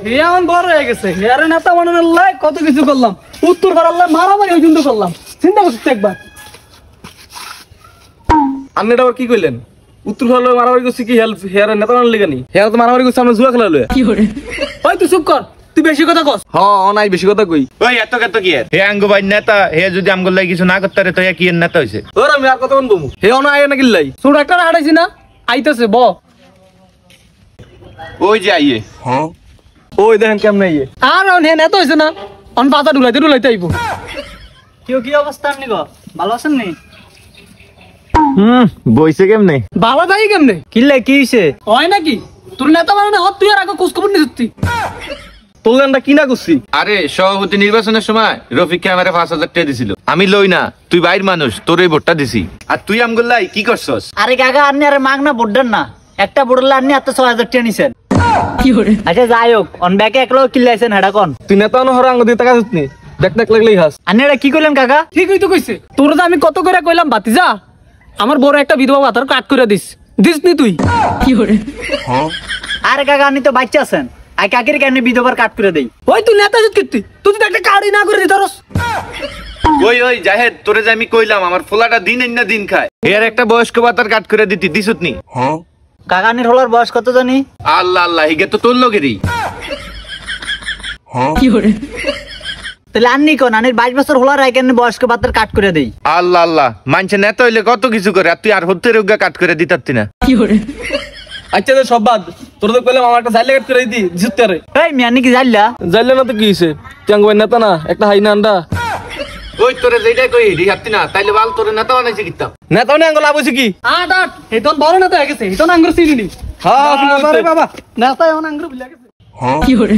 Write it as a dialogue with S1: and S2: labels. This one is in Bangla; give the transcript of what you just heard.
S1: হে আমার বড় হয়ে গেছে হেয়ারে নেতা বানানোর লাই কত কিছু করলাম উত্তর পাড়ার লাই মারামারি পর্যন্ত করলাম চিন্তা করছিস একবার
S2: আপনি এটা আবার কি কইলেন উত্তর ভালো মারামারি করছি কি হেয়ার নেতা বানানোর লিগা নি হেয়ার তো মারামারি করছে আমরা জুয়া খেলা লয়ে
S1: কি করে ওই তুই চুপ কর তুই বেশি কথা কস
S2: নাই বেশি কথা কই
S3: ওই এত কত কি হে আঙ্গু ভাই নেতা হে যদি আমগো লাগি কিছু না করতে রে তো কি এর নেতা হইছে
S2: ওর আমি আর কথা বলবো হে অনা আয় না কিল্লাই
S1: ছোট একটা হাঁটাইছি না আইতাছে ব
S3: ওই যে আইয়ে
S2: ওই দেখেন কেমনে ইয়ে
S1: আর হে নেতা হইছে না অন পাতা ডুলাইতে আইবো
S4: কি অবস্থা আপনি গো ভালো আছেন নি
S3: বইছে কেমনে
S1: ভালো থাকি কেমনে
S4: কিল্লে কি হইছে
S1: হয় নাকি তোর নেতা বানানো হত তুই আর আগে খোঁজ খবর নিচ্ছি
S2: তোর গানটা কি না করছি
S3: আরে সভাপতি নির্বাচনের সময় রফিককে আমারে 5,000 টাকা দিছিল আমি লই না তুই বাইর মানুষ তোর এই ভোটটা দিছি আর তুই আমগুল্লাই কি করছস
S4: আরে কাকা আপনি আরে মাগনা ভোট দেন না একটা ভোটলে আপনি এত 6,000 টাকা নিছেন কি করে আচ্ছা যাই হোক অন ব্যাকে একলো কিল্লাইছেন হেডা কোন
S2: তুই নেতা অন হর আঙ্গ দিয়ে টাকা দিস নি দেখ লাগলেই হাস
S4: আপনি এটা কি কইলেন কাকা
S1: ঠিকই তো কইছে তোর তো আমি কত করে কইলাম বাতিজা আমার বড় একটা বিধবা ভাতার কাট করে দিস নি তুই কি করে
S4: আরে কাকা আপনি তো বাচ্চা আছেন আই কাকির কেন বিধবার কাট করে দেই
S1: ওই তুই নেতা জিত কিত্তি তুই তো একটা কার্ডই না করে দিতারস
S3: ওই জাহেদ তোরে যে আমি কইলাম আমার ফোলাটা দিন না দিন খায় এর একটা বয়স্ক ভাতার কাট করে দিতি দিছত নি
S4: কাকা নির হলার বয়স কত জানি
S3: আল্লাহ আল্লাহ হিগে তো তোর লগেরই
S4: কি করে তাহলে আননি কোন আনির 22 বছর হলার আই কেন বয়স্ক ভাতার কাট করে দেই
S3: আল্লাহ আল্লাহ মানছে নেতা হইলে কত কিছু করে আর তুই আর হতে রোগা কাট করে দিতারতি না
S4: কি করে
S2: আচ্ছা তো সব বাদ তোর তো কইলাম আমার একটা জাইলে কাট করে দি দিস রে
S4: এই মিয়ানি কি জানলা
S2: জাইলে না তো কি হইছে তুই আঙ্গ নেতা না একটা হাই না আন্ডা
S3: ওই তোরে যেটা কই রিহাতি না তাইলে বাল তোরে নেতা বানাইছে কিতাম
S2: নেতা নে আঙ্গ লাভ হইছে কি
S1: আট হেতন বড় নেতা হয়ে গেছে হেতন আঙ্গুর চিনি নি
S2: হ্যাঁ
S1: বাবা নেতা এমন আঙ্গুর ভুলে গেছে
S4: কি করে